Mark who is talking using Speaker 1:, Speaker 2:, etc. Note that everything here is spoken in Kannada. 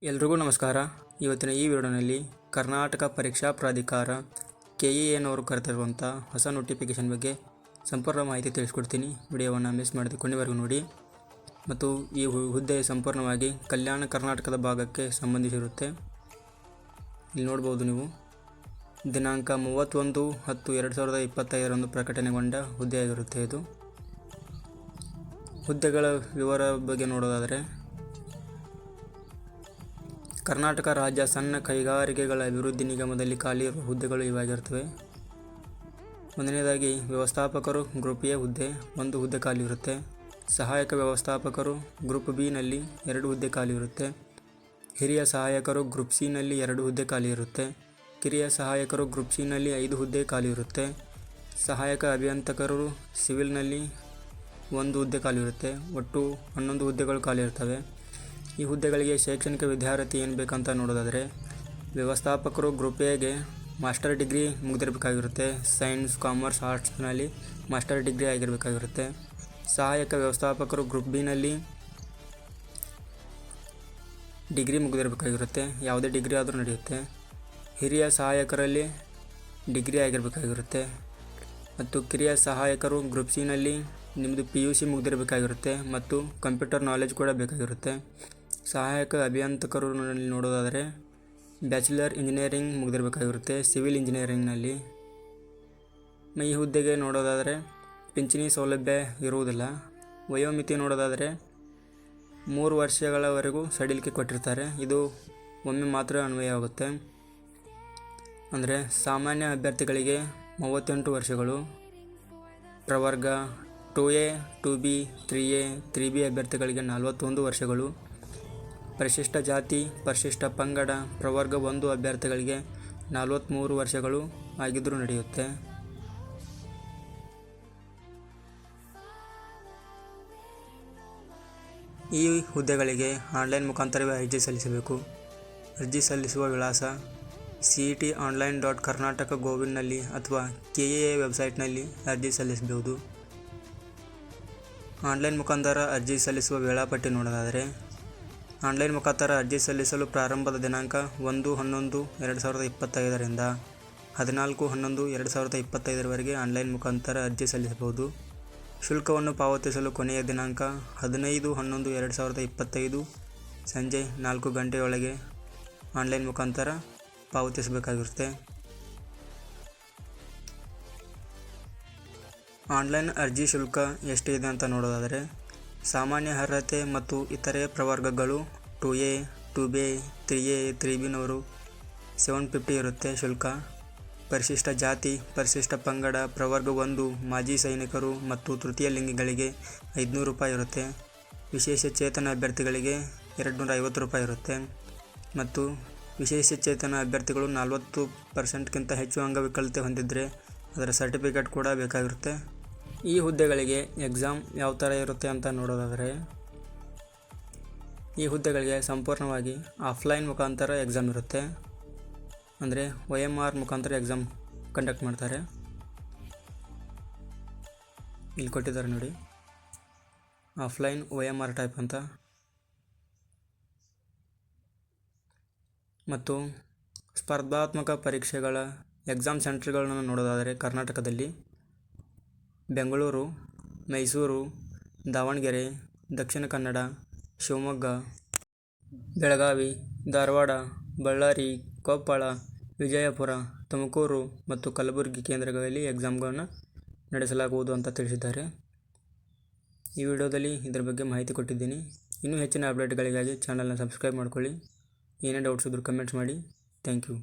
Speaker 1: ಎಲ್ರಿಗೂ ನಮಸ್ಕಾರ. ಇವತ್ತಿನ ಈ ವಿಡಿಯೋನಲ್ಲಿ ಕರ್ನಾಟಕ ಪರೀಕ್ಷಾ ಪ್ರಾಧಿಕಾರ KEAನವರು ಕರೆದಿರುವಂಥ ಹೊಸ ನೋಟಿಫಿಕೇಷನ್ ಬಗ್ಗೆ ಸಂಪೂರ್ಣ ಮಾಹಿತಿ ತಿಳಿಸ್ಕೊಡ್ತೀನಿ. ವಿಡಿಯೋವನ್ನು ಮಿಸ್ ಮಾಡದೆ ಕೊನೆವರೆಗೂ ನೋಡಿ. ಮತ್ತು ಈ ಹುದ್ದೆ ಸಂಪೂರ್ಣವಾಗಿ ಕಲ್ಯಾಣ ಕರ್ನಾಟಕದ ಭಾಗಕ್ಕೆ ಸಂಬಂಧಿಸಿರುತ್ತೆ. ಇಲ್ಲಿ ನೋಡ್ಬೋದು ನೀವು, ದಿನಾಂಕ 31/10/2025 ಪ್ರಕಟಣೆಗೊಂಡ ಹುದ್ದೆಯಾಗಿರುತ್ತೆ. ಇದು ಹುದ್ದೆಗಳ ವಿವರ ಬಗ್ಗೆ ನೋಡೋದಾದರೆ, ಕರ್ನಾಟಕ ರಾಜ್ಯ ಸಣ್ಣ ಕೈಗಾರಿಕೆಗಳ ಅಭಿವೃದ್ಧಿ ನಿಗಮದಲ್ಲಿ ಖಾಲಿ ಇರುವ ಹುದ್ದೆಗಳು ಇವಾಗಿರ್ತವೆ. ಒಂದನೇದಾಗಿ ವ್ಯವಸ್ಥಾಪಕರು ಗ್ರೂಪ್ ಎ ಹುದ್ದೆ 1 ಹುದ್ದೆ ಖಾಲಿ ಇರುತ್ತೆ. ಸಹಾಯಕ ವ್ಯವಸ್ಥಾಪಕರು ಗ್ರೂಪ್ ಬಿ ನಲ್ಲಿ 2 ಹುದ್ದೆ ಖಾಲಿ ಇರುತ್ತೆ. ಹಿರಿಯ ಸಹಾಯಕರು ಗ್ರೂಪ್ ಸಿ ನಲ್ಲಿ 2 ಹುದ್ದೆ ಖಾಲಿ ಇರುತ್ತೆ. ಕಿರಿಯ ಸಹಾಯಕರು ಗ್ರೂಪ್ ಸಿ ನಲ್ಲಿ 5 ಹುದ್ದೆ ಖಾಲಿ ಇರುತ್ತೆ. ಸಹಾಯಕ ಅಭಿಯಂತಕರು ಸಿವಿಲ್ನಲ್ಲಿ 1 ಹುದ್ದೆ ಖಾಲಿ ಇರುತ್ತೆ. ಒಟ್ಟು 11 ಹುದ್ದೆಗಳು ಖಾಲಿ ಇರ್ತವೆ. ಈ ಹುದ್ದೆಗಳಿಗೆ ಶೈಕ್ಷಣಿಕ ವಿದ್ಯಾರ್ಥಿ ಏನು ಬೇಕಂತ ನೋಡೋದಾದರೆ, ವ್ಯವಸ್ಥಾಪಕರು ಗ್ರೂಪ್ ಎಗೆ ಮಾಸ್ಟರ್ ಡಿಗ್ರಿ ಮುಗಿದಿರಬೇಕಾಗಿರುತ್ತೆ. ಸೈನ್ಸ್, ಕಾಮರ್ಸ್, ಆರ್ಟ್ಸ್ನಲ್ಲಿ ಮಾಸ್ಟರ್ ಡಿಗ್ರಿ ಆಗಿರಬೇಕಾಗಿರುತ್ತೆ. ಸಹಾಯಕ ವ್ಯವಸ್ಥಾಪಕರು ಗ್ರೂಪ್ ಬಿ ನಲ್ಲಿ ಡಿಗ್ರಿ ಮುಗಿದಿರಬೇಕಾಗಿರುತ್ತೆ. ಯಾವುದೇ ಡಿಗ್ರಿ ಆದರೂ ನಡೆಯುತ್ತೆ. ಹಿರಿಯ ಸಹಾಯಕರಲ್ಲಿ ಡಿಗ್ರಿ ಆಗಿರಬೇಕಾಗಿರುತ್ತೆ. ಮತ್ತು ಕಿರಿಯ ಸಹಾಯಕರು ಗ್ರೂಪ್ ಸಿ ನಲ್ಲಿ ನಿಮ್ಮದು PUC ಮುಗಿದಿರಬೇಕಾಗಿರುತ್ತೆ ಮತ್ತು ಕಂಪ್ಯೂಟರ್ ನಾಲೆಜ್ ಕೂಡ ಬೇಕಾಗಿರುತ್ತೆ. ಸಹಾಯಕ ಅಭಿಯಂತಕರು ನೋಡೋದಾದರೆ ಬ್ಯಾಚುಲರ್ ಇಂಜಿನಿಯರಿಂಗ್ ಮುಗಿದಿರಬೇಕಾಗಿರುತ್ತೆ ಸಿವಿಲ್ ಇಂಜಿನಿಯರಿಂಗ್ನಲ್ಲಿ. ಈ ಹುದ್ದೆಗೆ ನೋಡೋದಾದರೆ ಪಿಂಚಣಿ ಸೌಲಭ್ಯ ಇರುವುದಿಲ್ಲ. ವಯೋಮಿತಿ ನೋಡೋದಾದರೆ 3 ವರ್ಷಗಳವರೆಗೂ ಸಡಿಲಿಕೆ ಕೊಟ್ಟಿರ್ತಾರೆ. ಇದು ಒಮ್ಮೆ ಮಾತ್ರ ಅನ್ವಯವಾಗುತ್ತೆ. ಅಂದರೆ ಸಾಮಾನ್ಯ ಅಭ್ಯರ್ಥಿಗಳಿಗೆ 38 ವರ್ಷಗಳು, ಪ್ರವರ್ಗ 2A 2B 3A 3B ಅಭ್ಯರ್ಥಿಗಳಿಗೆ 41 ವರ್ಷಗಳು, ಪರಿಶಿಷ್ಟ ಜಾತಿ ಪರಿಶಿಷ್ಟ ಪಂಗಡ ಪ್ರವರ್ಗ 1 ಅಭ್ಯರ್ಥಿಗಳಿಗೆ 43 ವರ್ಷಗಳು ಆಗಿದ್ದರೂ ನಡೆಯುತ್ತೆ. ಈ ಹುದ್ದೆಗಳಿಗೆ ಆನ್ಲೈನ್ ಮುಖಾಂತರವೇ ಅರ್ಜಿ ಸಲ್ಲಿಸಬೇಕು. ಅರ್ಜಿ ಸಲ್ಲಿಸುವ ವಿಳಾಸ cet.online.karnataka.gov.in ಅಥವಾ KEA ವೆಬ್ಸೈಟ್ನಲ್ಲಿ ಅರ್ಜಿ ಸಲ್ಲಿಸಬಹುದು. ಆನ್ಲೈನ್ ಮುಖಾಂತರ ಅರ್ಜಿ ಸಲ್ಲಿಸುವ ವೇಳಾಪಟ್ಟಿ ನೋಡೋದಾದರೆ, ಆನ್ಲೈನ್ ಮುಖಾಂತರ ಅರ್ಜಿ ಸಲ್ಲಿಸಲು ಪ್ರಾರಂಭದ ದಿನಾಂಕ 1/11/2025 14/11/2025 ಆನ್ಲೈನ್ ಮುಖಾಂತರ ಅರ್ಜಿ ಸಲ್ಲಿಸಬಹುದು. ಶುಲ್ಕವನ್ನು ಪಾವತಿಸಲು ಕೊನೆಯ ದಿನಾಂಕ 15/11/2025 ಸಂಜೆ 4 ಗಂಟೆಯೊಳಗೆ ಆನ್ಲೈನ್ ಮುಖಾಂತರ ಪಾವತಿಸಬೇಕಾಗಿರುತ್ತೆ. ಆನ್ಲೈನ್ ಅರ್ಜಿ ಶುಲ್ಕ ಎಷ್ಟು ಇದೆ ಅಂತ ನೋಡೋದಾದರೆ, ಸಾಮಾನ್ಯ ಅರ್ಹತೆ ಮತ್ತು ಇತರೆ ಪ್ರವರ್ಗಗಳು 2A 2B 3A 3Bನವರು 750 ಇರುತ್ತೆ ಶುಲ್ಕ. ಪರಿಶಿಷ್ಟ ಜಾತಿ ಪರಿಶಿಷ್ಟ ಪಂಗಡ ಪ್ರವರ್ಗ 1 ಮಾಜಿ ಸೈನಿಕರು ಮತ್ತು ತೃತೀಯ ಲಿಂಗಿಗಳಿಗೆ 500 ರೂಪಾಯಿ ಇರುತ್ತೆ. ವಿಶೇಷ ಚೇತನ ಅಭ್ಯರ್ಥಿಗಳಿಗೆ 250 ರೂಪಾಯಿ ಇರುತ್ತೆ. ಮತ್ತು ವಿಶೇಷ ಚೇತನ ಅಭ್ಯರ್ಥಿಗಳು 40% ಹೆಚ್ಚು ಅಂಗವಿಕಲತೆ ಹೊಂದಿದ್ದರೆ ಅದರ ಸರ್ಟಿಫಿಕೇಟ್ ಕೂಡ ಬೇಕಾಗಿರುತ್ತೆ. ಈ ಹುದ್ದೆಗಳಿಗೆ ಎಕ್ಸಾಮ್ ಯಾವ ಥರ ಇರುತ್ತೆ ಅಂತ ನೋಡೋದಾದರೆ, ಈ ಹುದ್ದೆಗಳಿಗೆ ಸಂಪೂರ್ಣವಾಗಿ ಆಫ್ಲೈನ್ ಮುಖಾಂತರ ಎಕ್ಸಾಮ್ ಇರುತ್ತೆ. ಅಂದರೆ OMR ಮುಖಾಂತರ ಎಕ್ಸಾಮ್ ಕಂಡಕ್ಟ್ ಮಾಡ್ತಾರೆ. ಇಲ್ಲಿ ಕೊಟ್ಟಿದ್ದಾರೆ ನೋಡಿ, ಆಫ್ಲೈನ್ OMR ಟೈಪ್ ಅಂತ. ಮತ್ತು ಸ್ಪರ್ಧಾತ್ಮಕ ಪರೀಕ್ಷೆಗಳ ಎಕ್ಸಾಮ್ ಸೆಂಟರ್ಗಳನ್ನು ನೋಡೋದಾದರೆ, ಕರ್ನಾಟಕದಲ್ಲಿ ಬೆಂಗಳೂರು, ಮೈಸೂರು, ದಾವಣಗೆರೆ, ದಕ್ಷಿಣ ಕನ್ನಡ, ಶಿವಮೊಗ್ಗ, ಬೆಳಗಾವಿ, ಧಾರವಾಡ, ಬಳ್ಳಾರಿ, ಕೊಪ್ಪಳ, ವಿಜಯಪುರ, ತುಮಕೂರು ಮತ್ತು ಕಲಬುರಗಿ ಕೇಂದ್ರಗಳಲ್ಲಿ ಎಕ್ಸಾಮ್ಗಳನ್ನು ನಡೆಸಲಾಗುವುದು ಅಂತ ತಿಳಿಸಿದ್ದಾರೆ. ಈ ವಿಡಿಯೋದಲ್ಲಿ ಇದರ ಬಗ್ಗೆ ಮಾಹಿತಿ ಕೊಟ್ಟಿದ್ದೀನಿ. ಇನ್ನೂ ಹೆಚ್ಚಿನ ಅಪ್ಡೇಟ್ಗಳಿಗಾಗಿ ಚಾನಲ್ನ ಸಬ್ಸ್ಕ್ರೈಬ್ ಮಾಡ್ಕೊಳ್ಳಿ. ಏನೇ ಡೌಟ್ಸ್ ಇದ್ದರೂ ಕಮೆಂಟ್ಸ್ ಮಾಡಿ. Thank you.